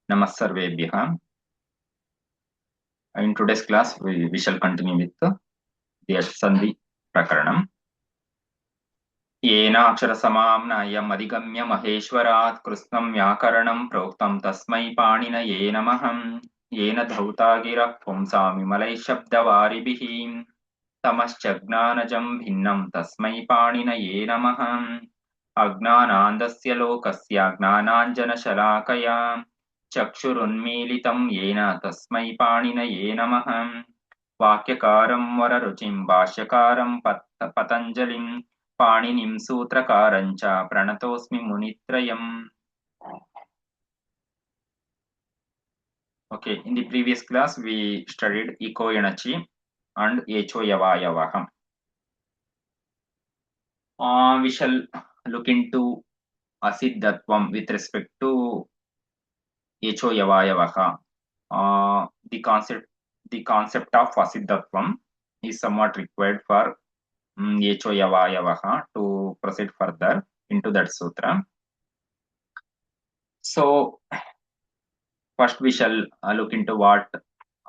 Namas Sarvebhyah. In today's class, we shall continue with the Sandhi Prakaranam. येनाक्षरसमाम्नायम् अधिगम्य महेश्वरात् कृत्स्नं व्याकरणं प्रोक्तं तस्मै पाणिनये नमः येन धौता गिरः पुंसां विमलैः शब्दवारिभिः तमश्चज्ञानजं भिन्नं तस्मै पाणिनये नमः अज्ञानान्दस्य लोकस्य ज्ञानाञ्जनशलाकया चक्षुरुन्मीलितं येन तस्मै पाणिनये नमः वाक्यकारं वररुचिं भाष्यकारं पतञ्जलिं पाणिनिं सूत्रकारं च प्रणतोऽस्मि मुनित्रयम्. Okay, in the previous class we studied Iko Enachi and Echo Yavayavaham. We shall look into Asiddhatvam with respect to Echo Yavayavaha. The concept of Asiddhatvam is somewhat required for Echo Yavayavaha to proceed further into that sutra. So first we shall look into what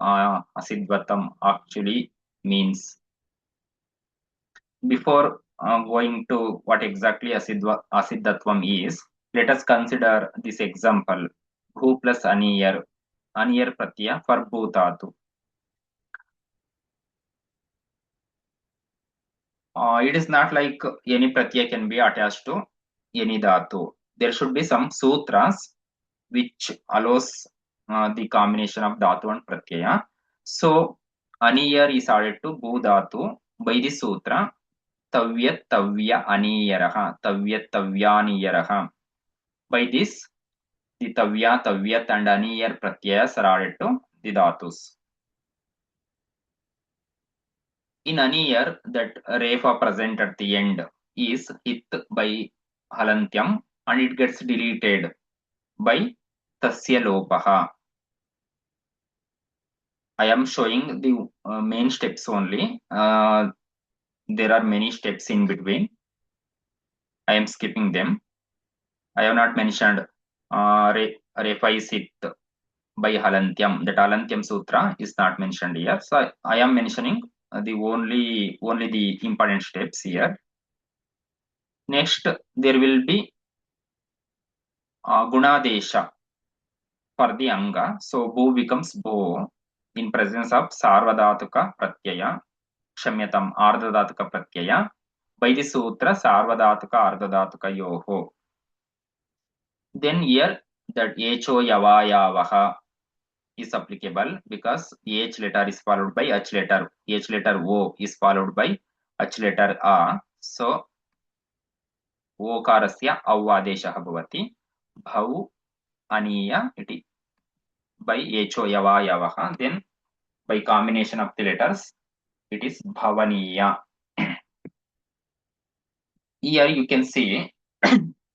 Asiddhatam actually means. Before going to what exactly Asiddhatvam is, let us consider this example. Bhu plus Aniyar Pratyaya for Bhutatu. It is not like any Pratyaya can be attached to any Dhatu. There should be some sutras which allows the combination of Dhatu and Pratyaya. So, Aniyar is added to Bhu Dhatu by the sutra Tavyat Tavya Aniyaraha, Tavyat Tavyaniyaraha. By this, the Tavya, Tavyat and Aniyar Pratyayas are added to the Dhatus. In Aniyar, that Refa present at the end is hit by Halantyam and it gets deleted by Tasya Lopaha. I am showing the main steps only. There are many steps in between. I am skipping them. I have not mentioned Refa is hit by Halantyam. That Halantyam Sutra is not mentioned here. So I am mentioning the only the important steps here. Next, there will be Gunadesha for the Anga. So Bhu becomes Bo in presence of Sarvadhatuka Pratyaya. Kshamyatam Ardhadhatuka Pratyaya. By the Sutra Sarvadhatuka Ardhadhatuka Yoho. Then here that Echo Yavayavaha is applicable because H letter is followed by H letter. H letter O is followed by H letter A. So Okarasya Avadeshah bhavati. Bhau Aniya iti by Echo Yavayavaha. Then by combination of the letters it is Bhavaniya. Here you can see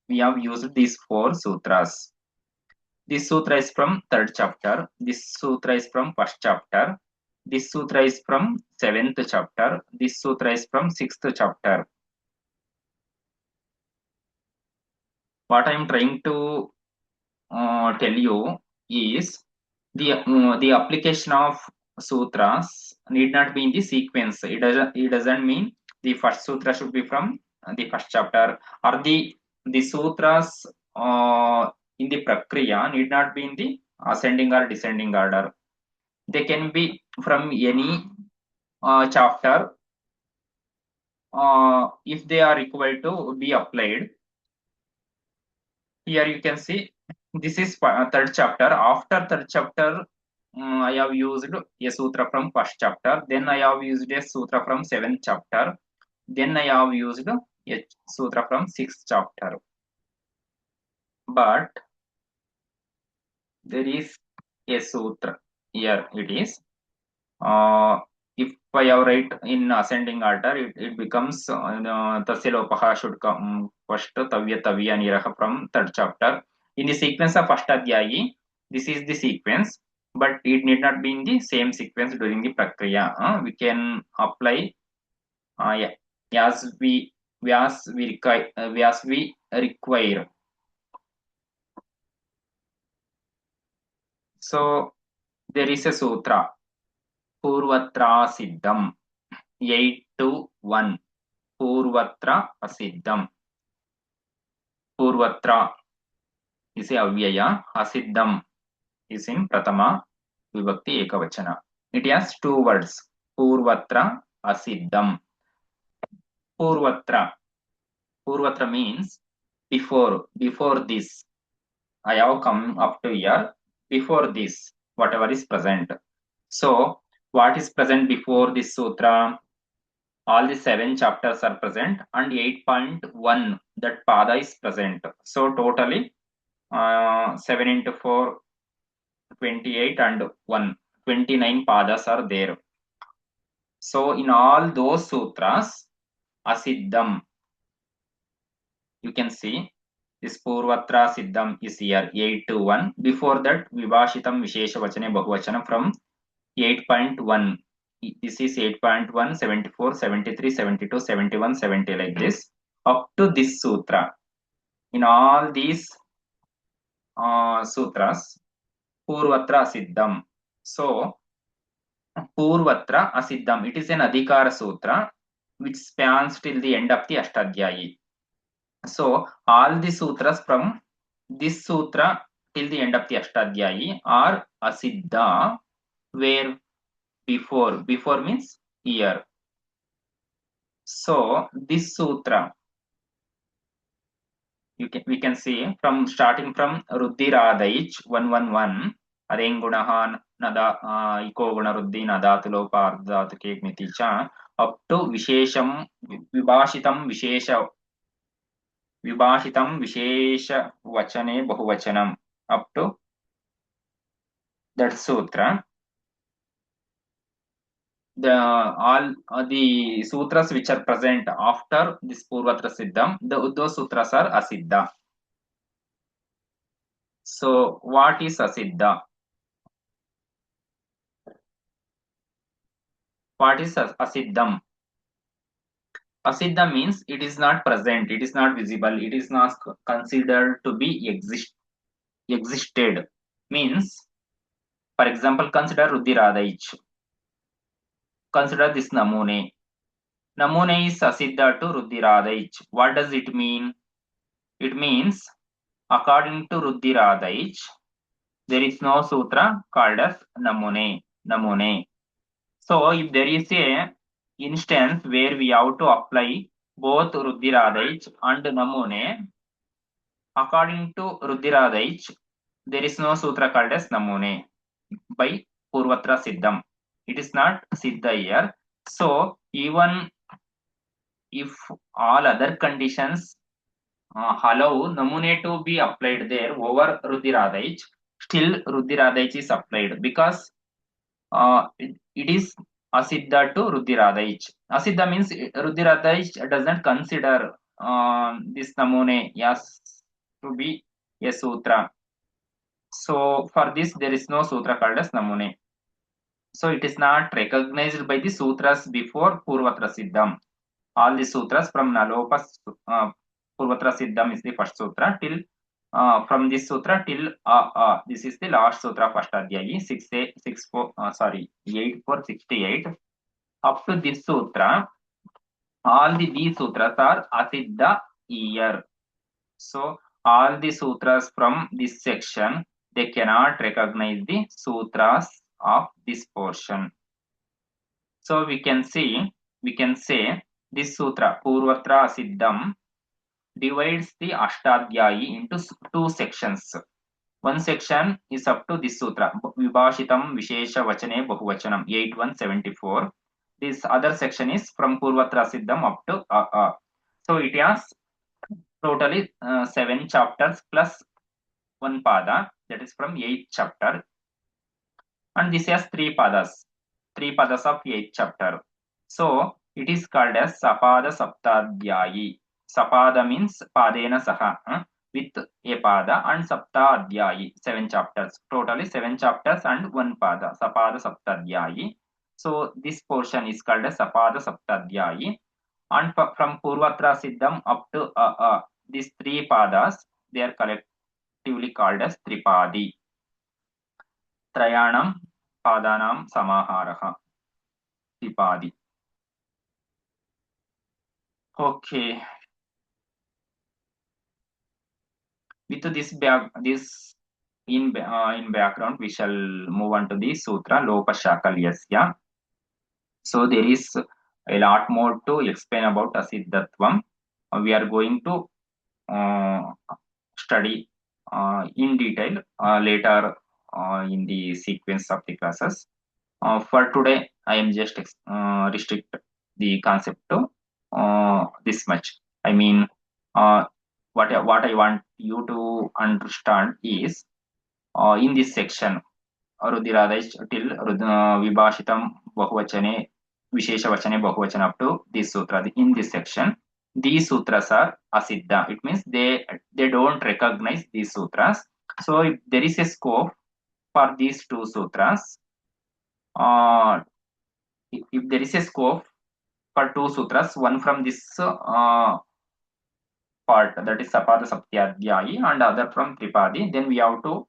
we have used these four sutras. This sutra is from third chapter. This sutra is from first chapter. This sutra is from seventh chapter. This sutra is from sixth chapter. What I am trying to tell you is the application of sutras need not be in the sequence. It doesn't mean the first sutra should be from the first chapter, or the sutras in the prakriya need not be in the ascending or descending order. They can be from any chapter if they are required to be applied. Here you can see this is third chapter. After third chapter, I have used a sutra from first chapter. Then I have used a sutra from seventh chapter. Then I have used a sutra from sixth chapter. But there is a sutra. Here it is. If I have write in ascending order, it becomes Tasya Lopaha should come first, Tavya Tavya Niraha from third chapter. In the sequence of Ashtadhyayi, this is the sequence, but it need not be in the same sequence during the Prakriya. We can apply as we require. So there is a sutra, Purvatra Siddham, 8 to 1. Purvatra Asiddham. Purvatra is a avyaya, Asiddham is in Pratama Vibhakti Ekavachana. It has two words, Purvatra Asiddham. Purvatra. Purvatra means before this. I have come up to here. Before this, whatever is present. So, what is present before this sutra? All the 7 chapters are present and 8.1 that pada is present. So, totally 7 into 4, 28 and 1, 29 padas are there. So, in all those sutras, Asiddham, you can see this Purvatra Siddham is here 8 to 1. Before that, Vibhashitam Vishesha Vachane Bahuvachanam from 8.1. This is 8.1, 74, 73, 72, 71, 70 like this. Up to this sutra. In all these sutras, Purvatra Siddham. So, Purvatra Asiddham. It is an Adhikara Sutra which spans till the end of the Ashtadhyayi. So, all the sutras from this sutra till the end of the Ashtadhyayi are Asiddha, where before means here. So, this sutra, we can see from starting from Ruddhiradaich 111, Arengunahan Nada Iko Guna Ruddhi Nadatulo Pardhatu Kekmiti cha up to Vishesham Vibhashitam Vishesha Vachane Bahuvachanam up to that sutra. All the sutras which are present after this Purvatra Siddham, those sutras are Asiddha. So, what is Asiddha? What is Asiddham? Asiddha means it is not present, it is not visible, it is not considered to be existed. Means, for example, consider Ruddhiradaich. Consider this Namune. Namune is Asiddha to Ruddhiradaich. What does it mean? It means, according to Ruddhiradaich, there is no sutra called as Namune. So, if there is a instance where we have to apply both Ruddhiradaich and Namune, according to Ruddhiradaich, there is no sutra called as Namune by Purvatra Siddham. It is not Siddha here. So, even if all other conditions allow Namune to be applied there over Ruddhiradaich, still Ruddhiradaich is applied because it is Asiddha to Ruddhiradaich. Asiddha means Ruddhiradaich does not consider this Namune as to be a sutra. So for this there is no sutra called as Namune. So it is not recognized by the sutras before Purvatra Siddham. All the sutras from Nalopa Purvatra Siddham is the first sutra till from this sutra till this is the last sutra of Ashtadhyayi 8468. Up to this sutra, all these sutras are Asiddha here. So all the sutras from this section, they cannot recognize the sutras of this portion. So we can say this sutra Purvatra Asiddham divides the Ashtadhyayi into 2 sections. One section is up to this sutra, Vibhashitam Vishesha Vachane Bahuvachanam 8174. This other section is from Purvatra Siddham up to So it has totally 7 chapters plus 1 pada, that is from 8th chapter. And this has 3 padas of 8th chapter. So it is called as Sapada Saptadhyayi. Sapada means Padena Saha. With a pada and sapta adhyayi, 7 chapters, totally 7 chapters and 1 pada, sapada saptadhyayi. So this portion is called as sapada saptadhyayi, and from Purvatra Siddham up to these 3 padas, they are collectively called as Tripadi. त्रयाणां पादानां समाहारः त्रिपादी. Okay, with this in background, we shall move on to the sutra Lopa Shakalyasya. So there is a lot more to explain about Asiddhatvam. We are going to uh, study in detail later in the sequence of the classes. For today, I am just restrict the concept to this much. I mean, what I want you to understand is in this section, Rudiradaish till Vibhashitam Bahuvachane Visheshavachane Bahuvachan up to this sutra. In this section, these sutras are asiddha. It means they don't recognize these sutras. So if there is a scope for these two sutras, uh, if there is a scope for two sutras, one from this part, that is Sapada Saptadhyayi, and other from Tripadi, then we have to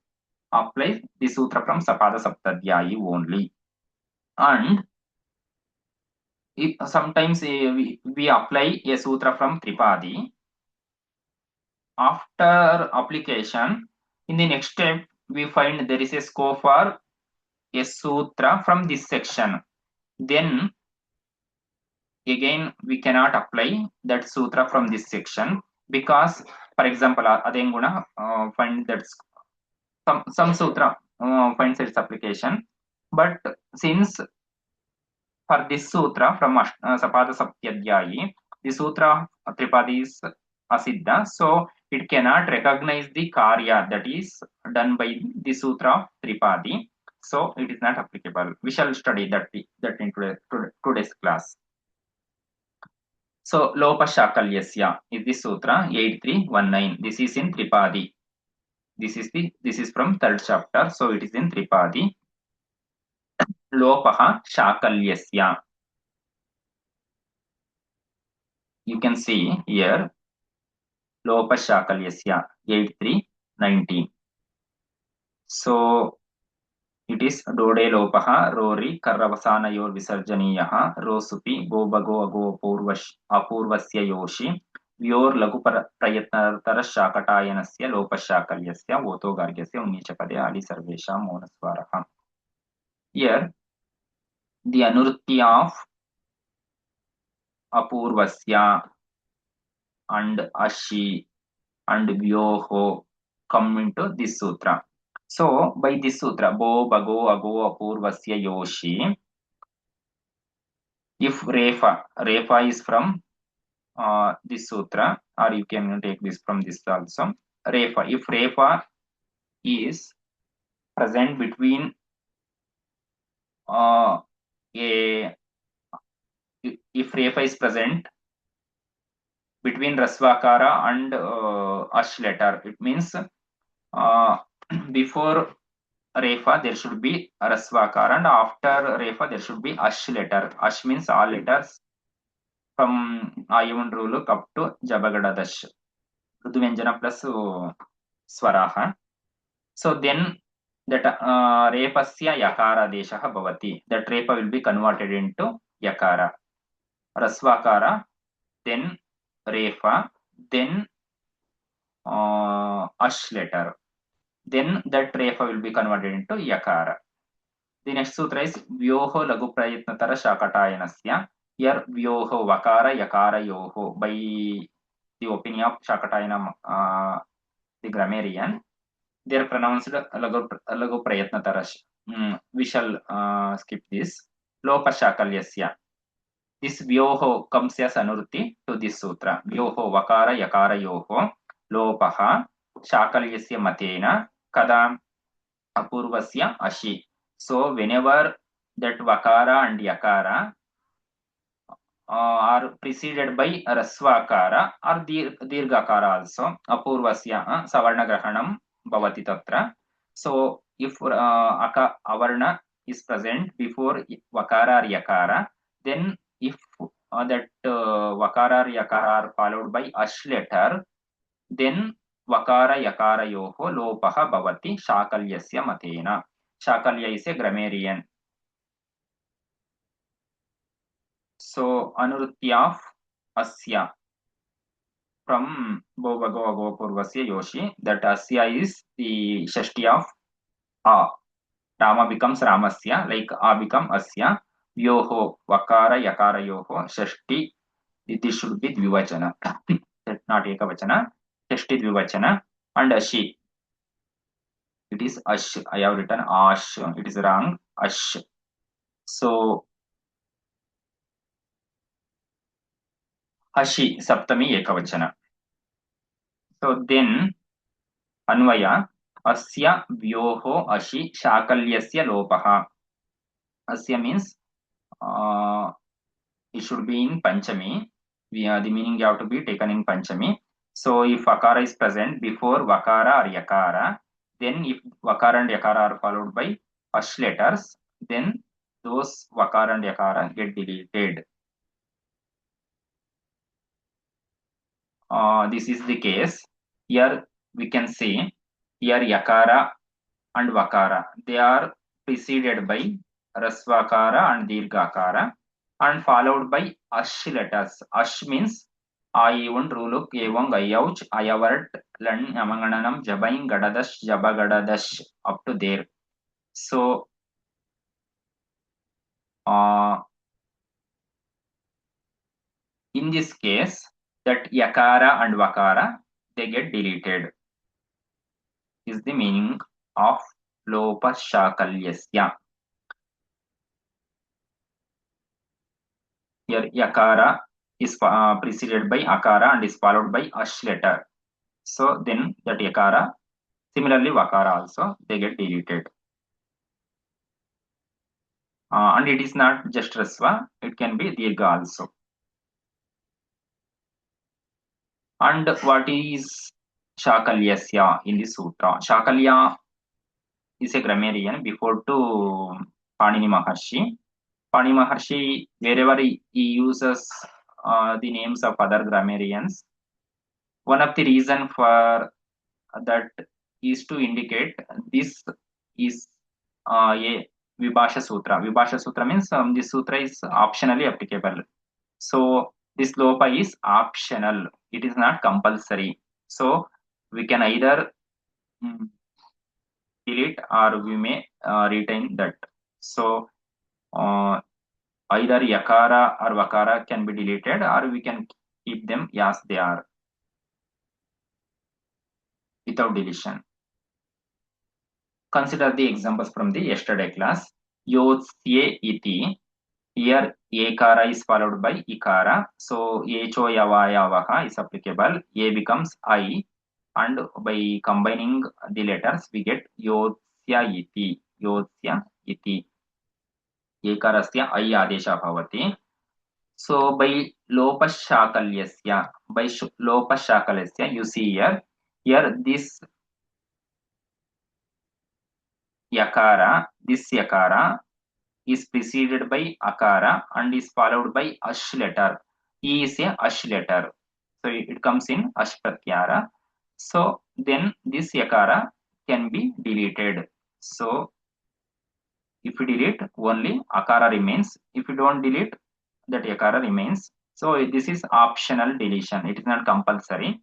apply the sutra from Sapada Saptadhyayi only. And if sometimes we apply a sutra from Tripadi, after application, in the next step, we find there is a scope for a sutra from this section. Then again, we cannot apply that sutra from this section because, for example, Adenguna find that some sutra finds its application, but since for this sutra from Sapada Saptadhyayi, the sutra of Tripadi is asiddha, so it cannot recognize the karya that is done by the sutra of Tripadi, so it is not applicable. We shall study that in today's class. So Lopa Shakalyasya is the sutra 8319. This is in Tripadi. This is from third chapter, so it is in Tripadi. Lopaha Shakalyasya. You can see here Lopa Shakalyasya 8319. So it is Dode Lopaha Rori Karravasanayor Visarjaniyaha Rosupi Gobago Ago Apurvasya Yoshi Vyor Lagu Prayatnatara Shakatayanasya Lopa Shakalyasya Voto Gargyasya Unichapade Ali Sarvesha Monaswaraha. Here the Anurti of Apurvasya and Ashi and Vyoho come into this sutra. So by this sutra, Bo Bago Ago Apurvasya Yoshi, if Refa is from this sutra, or you can take this from this also. Refa, if Refa is present between if Refa is present between Rasvakara and Ash letter, it means before Refa there should be Rasvakara, and after Refa there should be Ash letter. Ash means all letters from Ayavandruluk up to Jabagadadash. Ruduvenjana plus Swaraha. So then that Repasya Yakara Deshaha Bhavati. That Repa will be converted into Yakara. Rasvakara, then Refa, then Ash letter. Then that Refa will be converted into Yakara. The next sutra is Vyoho Lagu Prayatnatara Shakatayanasya. Here Vyoho Vakara Yakara Yoho by the opinion of Shakatayana, the grammarian. They are pronounced Lagu Prayatnatara. We shall skip this. Lopa Shakalyasya. This Vyoho comes as Anurti to this sutra. Vyoho Vakara Yakara Yoho Lopaha Shakalyasya Matena Kada Apurvasya Ashi. So whenever that Vakara and Yakara are preceded by Rasvakara or Dirghakara also, Apurvasya Savarna Grahanam Bhavati Tatra. So if Avarna is present before Vakara or Yakara, then if that Vakara or Yakara are followed by Ash letter, then Vakara Yakara Yoho Lopaha Bhavati Shakalyasya Matena. Shakalya is a grammarian. So Anurutya of Asya from Bhovago Purvasya Yoshi, that Asya is the Shashti of A. Rama becomes Ramasya, like A become Asya. Vyoho, Vakara, Yakara Yoho, Shashti. This should be Dvivachana, not Ekavachana. Shashti Dvivachana. And Ashi. It is Ash. I have written Ash. It is wrong. Ash. So Ashi, Saptami Ekavachana. So then Anvaya. Asya Vyoho Ashi Shakalyasya Lopaha. Asya means it should be in Panchami. The meaning you have to be taken in Panchami. So if Akara is present before Vakara or Yakara, then if Vakara and Yakara are followed by Ash letters, then those Vakara and Yakara get deleted. This is the case. Here we can see here Yakara and Vakara. They are preceded by Rasvakara and Dirghakara and followed by Ash letters. Ash means Ayun, Ruluk, Evang, Ayauch, Ayavart, Lan, Amangananam, Jabain, Gadadash, Jabagadadash, up to there. So, in this case, that Yakara and Vakara, they get deleted. Is the meaning of Lopa Shakalyasya. Here, Yakara is preceded by Akara and is followed by Ash letter. So then that Yakara, similarly Vakara also, they get deleted. And it is not just Rasva, it can be Dirgha also. And what is Shakalyasya in the sutra? Shakalya is a grammarian before to Panini Maharshi. Panini Maharshi, wherever he uses the names of other grammarians, one of the reason for that is to indicate this is a Vibhasha Sutra. Vibhasha Sutra means this sutra is optionally applicable. So this lopa is optional. It is not compulsory. So we can either delete or we may retain that. So either Yakara or Vakara can be deleted or we can keep them as they are without deletion. Consider the examples from the yesterday class. Yotsye iti. Here Ekara is followed by Ikara. So Echo Yavayavaha is applicable. A becomes I. And by combining the letters, we get Yotsya iti. Yotsya iti. Ekarasya I adesha bhavati. So by Lopashakalyasya, by Lopashakalyasya, you see here this Yakara, this Yakara is preceded by Akara and is followed by Ash letter. E is a Ash letter. So it comes in Ash Pratyara. So then this Yakara can be deleted. So if you delete, only Akara remains. If you don't delete, that Yakara remains. So this is optional deletion. It is not compulsory.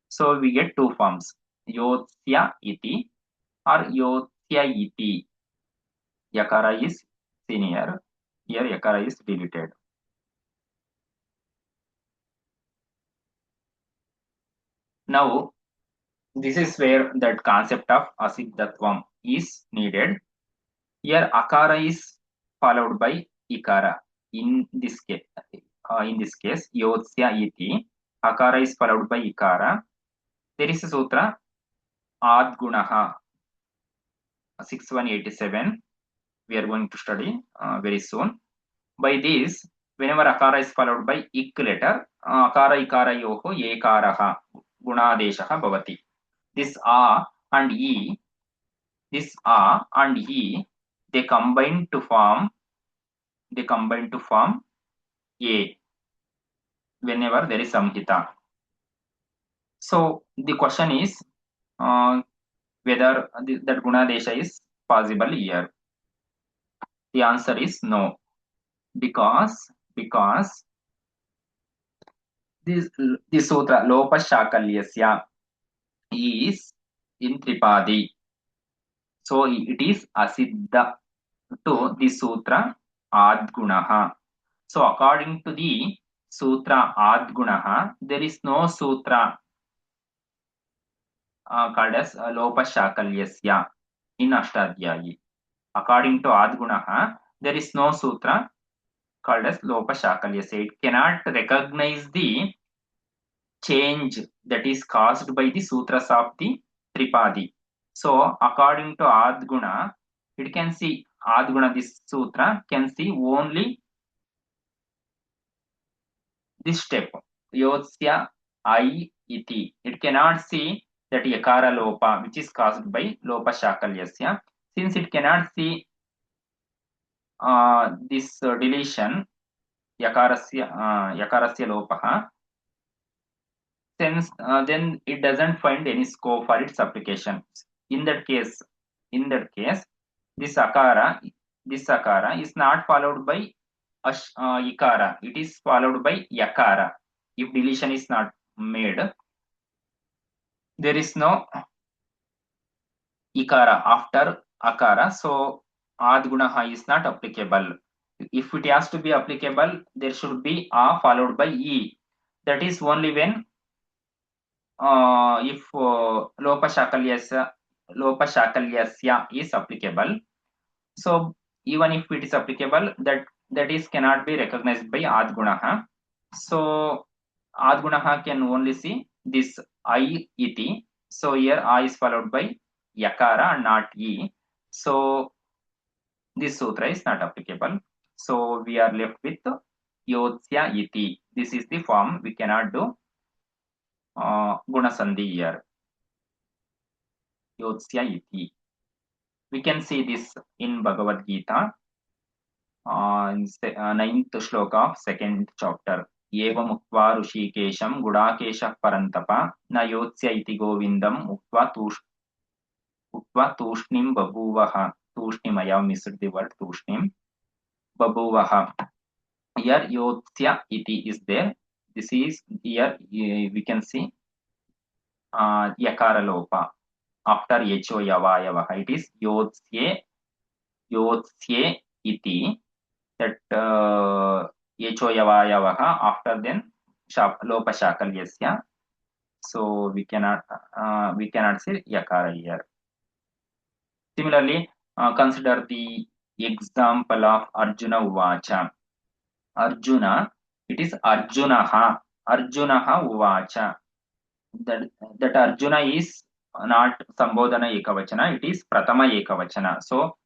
So we get two forms. Yotsya iti or Yotsya iti. Yakara is senior. Here Yakara is deleted. Now this is where that concept of asiddhatvam is needed. Here Akara is followed by Ikara. In this case, Yotsya iti. Akara is followed by Ikara. There is a sutra Ad Gunaha 6187. We are going to study very soon. By this, whenever Akara is followed by Ik letter, Akara Ikara Yoho Ekaraha Gunadeshaha Bhavati. This A and E, they combine to form A whenever there is samhita. So the question is whether that Gunadesha is possible here? The answer is no, because this sutra lopa shakalyasya is in tripadi, so it is asiddha to the sutra adgunaha. So according to the sutra adgunaha, there is no sutra called as lopa shakalyasya in Ashtadhyayi. According to adgunaha, there is no sutra called as lopa shakalyasya. It cannot recognize the change that is caused by the sutras of the tripadi. So according to adguna, it can see adguna, this sutra can see only this step, yotsya I iti. It cannot see that yakara lopa which is caused by lopa shakalyasya. Since it cannot see this deletion yakarasya lopaha, since then it doesn't find any scope for its application. In that case, this akara is not followed by ikara. It is followed by yakara. If deletion is not made, there is no ikara after akara. So adgunaha is not applicable. If it has to be applicable, there should be a followed by e. That is only when if lopa shakalyasya is applicable. So even if it is applicable, that is cannot be recognized by adgunaha. So adgunaha can only see this I iti. So here I is followed by yakara and not e. So this sutra is not applicable. So we are left with yotsya iti. This is the form. We cannot do guna sandhi here. Yotsya iti. We can see this in Bhagavad Gita, in 9th shloka of 2nd chapter. Evam ukva rushikesham gudakesha parantapa na yotsya iti govindam ukva tushnim babuvaha. Tushnim, I have missed the word tushnim. Babuvaha. Here yotsya iti is there. This is here we can see yakara lopa after yecho yavayavaha. It is yotsye iti, that yecho yavayavaha after then lopa shakalyasya. So we cannot say yakara here. Similarly, consider the example of Arjuna uvacha. Arjuna, it is Arjunaha uvacha. That Arjuna is not Sambodhana Ekavachana, it is Pratama Ekavachana. So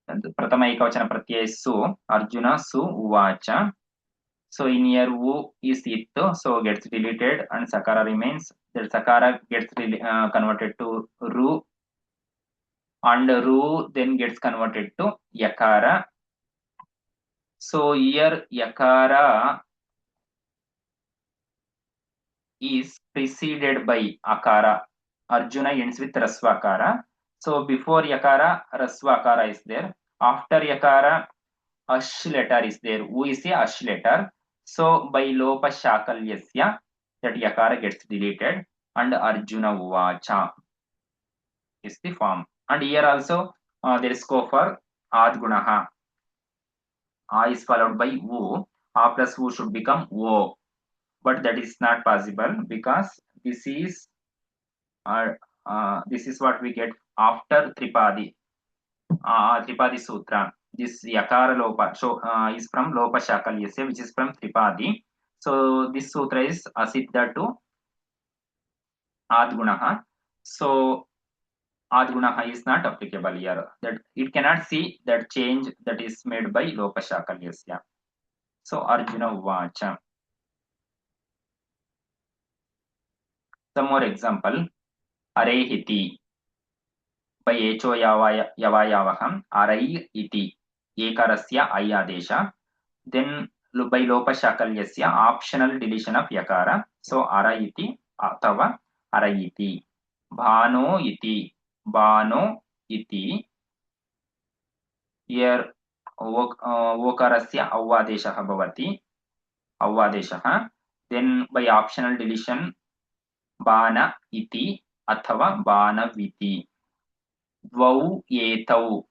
Pratama Ekavachana pratyaya is su, Arjuna su uvacha. So in here u is it, so gets deleted and sakara remains. That sakara gets converted to ru, and ru then gets converted to yakara. So here yakara is preceded by akara. Arjuna ends with rasvakara. So before yakara, rasvakara is there. After yakara, ash letter is there. U is a ash letter. So by lopa shakalyasya, that yakara gets deleted and Arjuna uvacha is the form. And here also there is scope for adgunaha. A is followed by u. A plus u should become o. But that is not possible because this is what we get after Tripadi Sutra. This yakara lopa is from lopa shakalyasya, which is from Tripadi. So this sutra is asiddha to adgunaha. So adgunaha is not applicable here. That it cannot see that change that is made by lopa shakalyasya. So Arjuna uvacha. Some more example. Arehiti. By echo yavayavaham arai iti ekarasya ay adesha. Then by lopa shakalyasya optional deletion of yakara. So arai iti atava arai iti. Bhano iti Here ओकारस्य औवादेशः भवति, औवादेशः. Then by optional deletion बाण इति अथवा बाणविति. द्वौ एतौ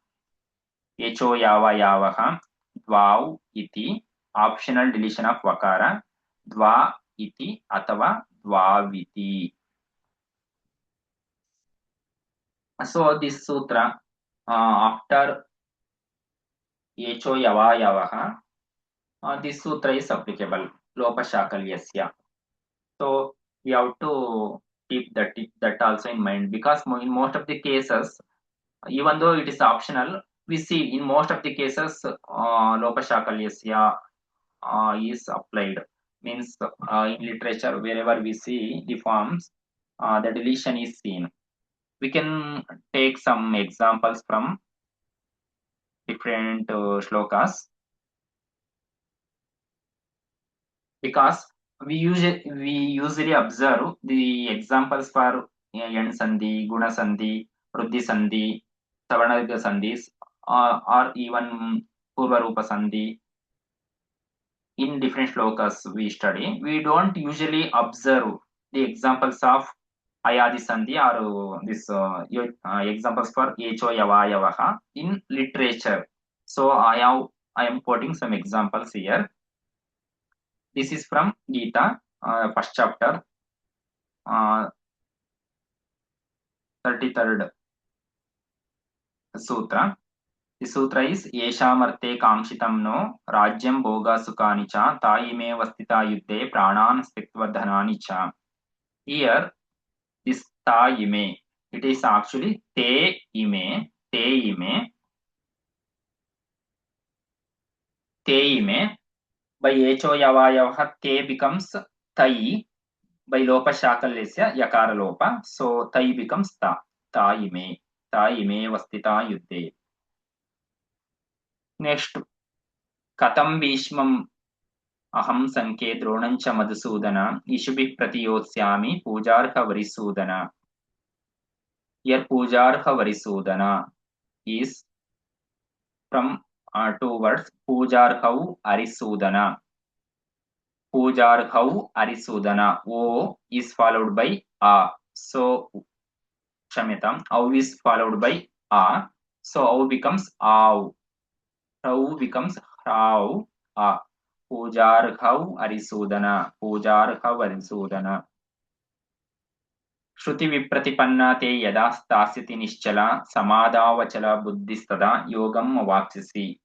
echo यावः द्वाौ इति optional deletion of vakara द्वा इति अथवा द्वाविति. So this sutra after echo yavayavah, this sutra is applicable lopashakalyasya. So we have to keep that also in mind, because in most of the cases, even though it is optional, we see in most of the cases lopashakalyasya is applied. Means in literature, wherever we see the forms, the deletion is seen. We can take some examples from different shlokas, because we usually observe the examples for end sandhi, guna sandhi, ruddhi sandhi, savarnadirgha sandhis, or even purva rupa sandhi. In different shlokas we study, we don't usually observe the examples of ayadi sandhi or this examples for echo yavayavaha in literature. So I am quoting some examples here. This is from Gita, first chapter, 33rd sutra. The sutra is Yeshamarte Kamshitam no Rajyam Bhoga Sukani cha Taime Vastita Yuddhe Pranan Stiktva Dhanani cha. Here, this Taime, it is actually Te ime, Te ime, Te ime. By Echo Yavayavaha, Te becomes Tai. By Lopa Shakalyasya, Yakara Lopa. So Tai becomes Ta. Taime. Taime Vastita Yuddhe. Next, Katam Bhishmam Aham Sanke Dronancha Madhusudana Ishubhi Pratiyotsami Pujarha Varisudana. Here Pujarha Varisudana is from two words, Pujarhau Arisudana. Pujarhau Arisudana. O is followed by A. So Kshamyatam. Au is followed by A. So Au becomes Au. Rau becomes Rau. A. Pujarhau Arisudana. Pujarhau Arisudana. Shruti vipratipanna te yada stasyati nischala samadhavachala buddhistada yogam avapsisi.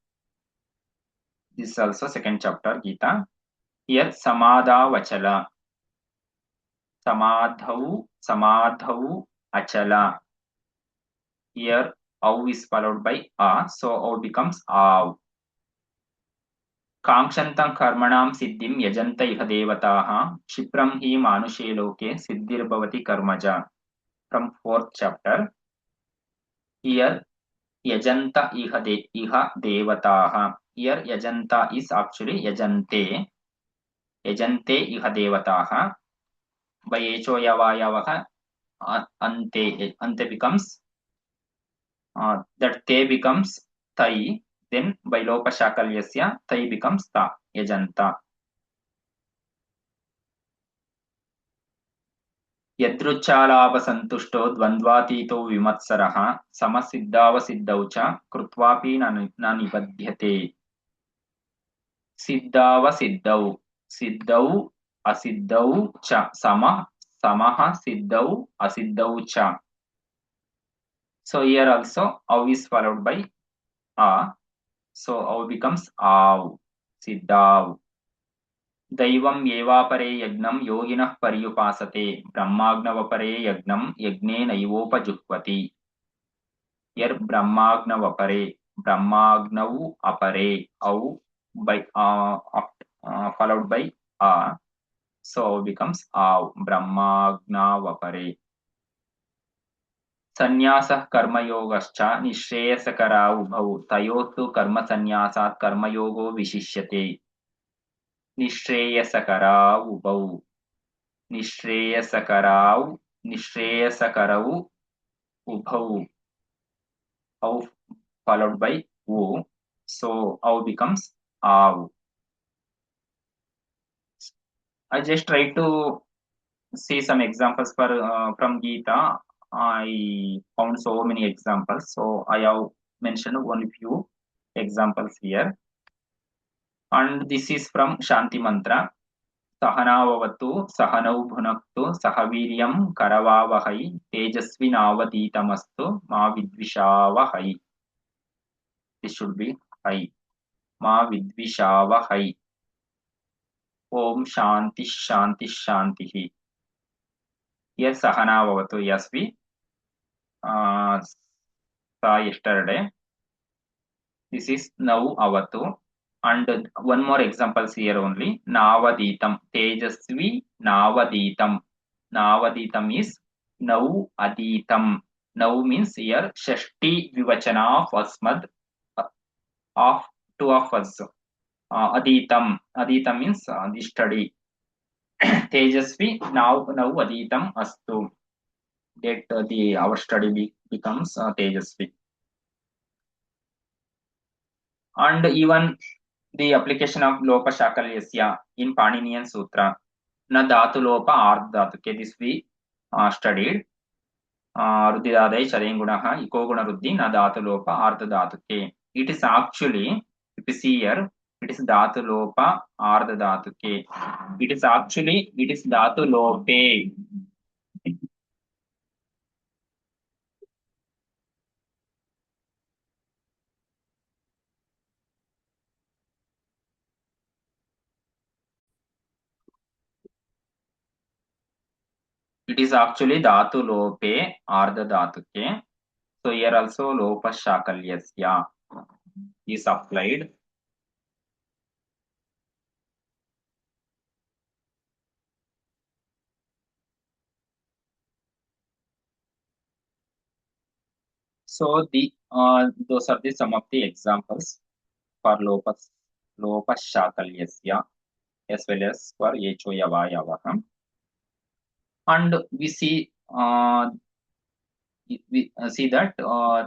This is also second chapter Gita. Here samadhavachala. Samadhau achala. Here au is followed by a, so au becomes av. Kangshantam karmanam siddhim yajanta iha devataha kshipram hi manushe loke siddhirbhavati karmaja. From fourth chapter. Here yajanta iha devataha. Here yajanta is actually yajante. Yajante iha devataha. By echo yavayavaha ante becomes that te becomes tai. Then by lopa shakalyasya tai becomes ta, yajanta. Yadruchalabhasantushto dvandvatito vimatsarah samasiddhavasiddhau cha krutvapi na nibadhyate. Siddhavasiddhau, siddhau asiddhau cha, samaha siddhau asiddhau cha. So here also au is followed by a, so au becomes av, siddhav. Daivam evapare yagnam yoginah paryupasate brahmagnavapare yagnam yagne naivopajuhvati. Here brahmagnavapare, brahmagnavu apare, au by followed by a, so becomes av, brahmagnavapare. Sannyasah karmayogascha nishreyasakara ubhau tayotu karma sannyasaat karmayogo vishishyate. Nishreyasakara ubhau. Nishreyasakara ubhau. Au followed by U. So au becomes av. I just try to see some examples for from Gita. I found so many examples, so I have mentioned only few examples here. And this is from Shanti Mantra. सहनाववतु सहनौ भुनक्तु सह वीर्यं करवावहै तेजस्विनावतीतमस्तु मा विद्विषावहै. This should be hai. मा विद्विषावहै. Om Shanti Shanti Shanti. Here Sahanavavatu. Yes, we saw yesterday. This is now avatu. And one more examples here only. Navaditam. Tejasvi Navaditam. Navaditam is now aditam. Now means here Shashti Vivachana of Asmad of two of us. Aditam. Aditam means the study. Tejasvi now aditam astu. That the our study becomes Tejasvi. And even the application of Lopa Shakalyasya in Paninian Sutra. Na Dhatu Lopa Ardha Dhatu. Okay, this we studied. Ruddhidadai Charengunaha Iko Guna Ruddhi Na Dhatu Lopa Ardha Dhatu. Okay, it is actually, if you see here, it is Dhatu Lopa Ardha Dhatu. Okay, it is Dhatu Lope. It is actually Dhatu Lope Ardha Dhatu. Okay, so here also Lopa Shakalyasya is applied. So the those are the some of the examples for Lopa Shakalyasya as well as for Echo Yava Yavaham. And we see that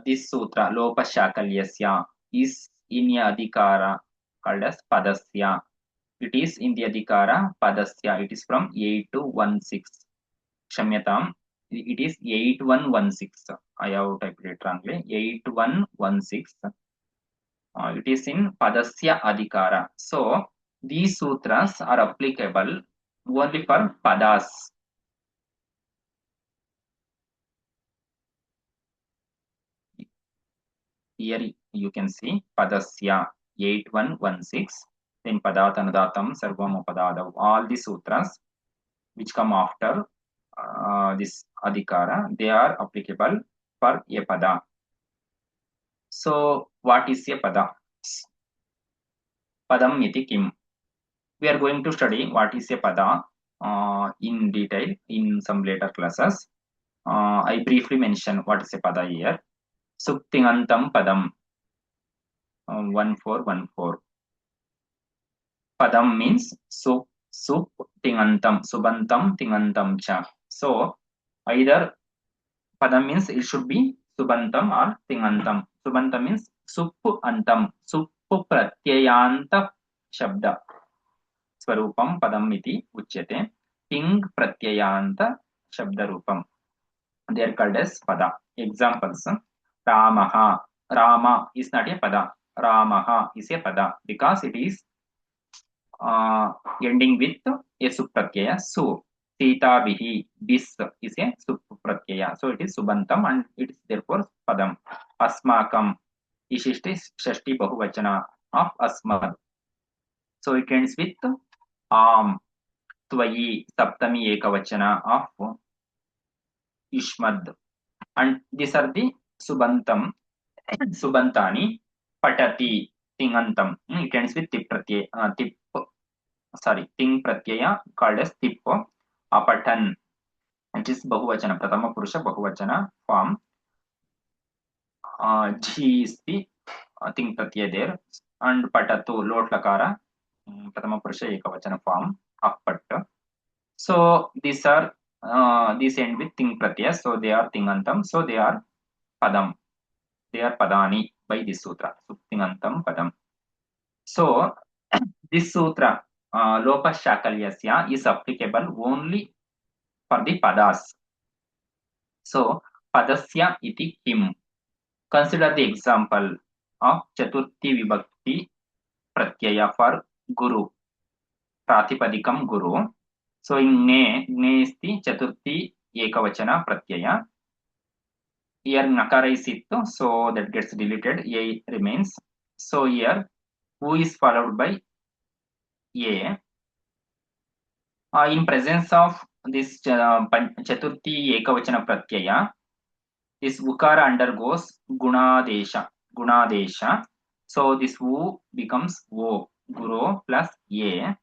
this sutra Lopa Shakalyasya is in Adhikara called as Padasya. It is in the Adhikara Padasya. It is from 8 to 16. Shamyatam. It is 8116. I have typed it wrongly. 8116. It is in Padasya Adhikara. So these sutras are applicable only for Padas. Here you can see Padasya 8116. Then Padatanadatam Sarvam Padadav. All the sutras which come after this Adhikara, they are applicable for a Pada. So what is a Pada? Padam iti kim. We are going to study what is a Pada in detail in some later classes. I briefly mention what is a Pada here. Suktingantam Padam 1414. Padam means sup tingantam, subantam tingantam cha. So either Padam means it should be subantam or tingantam. Subantam means suppu antam, suppu pratyayanta shabda. Swarupam padam iti uchyate. Ting pratyayanta shabda rupam. They are called as pada. Examples. Ramaha. Rama is not a pada. Ramaha is a pada because it is ending with a supratyaya. So Sita bihi. This is a supratyaya. So it is subantam and it is therefore padam. Asmakam. Ishishti shashti bahuvachana of asmad. So it ends with Tvayi saptami ekavachana of Ishmad. And these are the subantam, subantani, patati, tingantam. It ends with tip pratyaya, ting pratyaya called as tip. Apatan, it is bahuvachana, pratama purusha bahuvachana form. G is the ting pratyaya there. And patatu, lot lakara, pratama purusha ekavachana form of pat. So these are these end with ting pratyaya, so they are tingantam, so they are padam, they are padani. by this sutra, Suktinantam Padam. So, this sutra, Lopa Shakalyasya, is applicable only for the padas. So, padasya iti kim. Consider the example of Chaturthi Vibhakti Pratyaya for Guru, Pratipadikam Guru. So, in ne is the Chaturthi Ekavachana Pratyaya. Here Nakara is Itto, so that gets deleted, A remains. So, here who is followed by A. In presence of this Chaturthi Ekavachana Pratyaya, this Ukara undergoes Gunadesha. So this U becomes O, Guru plus A.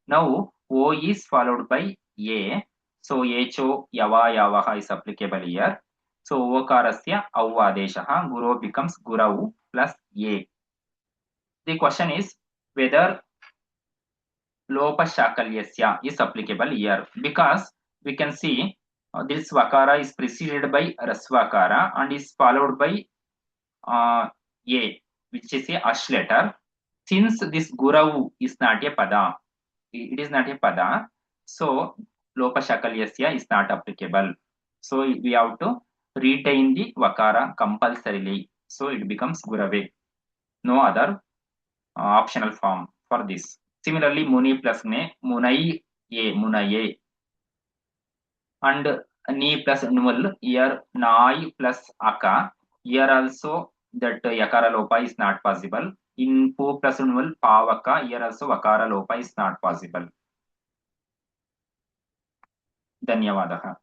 Now O is followed by A. So Echo Yava Yavaha is applicable here. So Okarasya Avadesha, Guru becomes Gurau plus A. The question is whether Lopa Shakalyasya is applicable here, because we can see this Vakara is preceded by Rasvakara and is followed by A, which is a ash letter. Since this Guravu is not a pada, it is not a pada, so Lopa Shakalyasya is not applicable. So we have to retain the Vakara compulsorily. So it becomes Gurave. No other optional form for this. Similarly, Muni plus Ne, Munai Ye, Munaye. And Ni plus Nul, here Nai plus Aka. Here also that Yakara Lopa is not possible. In Pu plus Nul, Pavaka, here also Vakara Lopa is not possible. ಧನ್ಯವಾದः.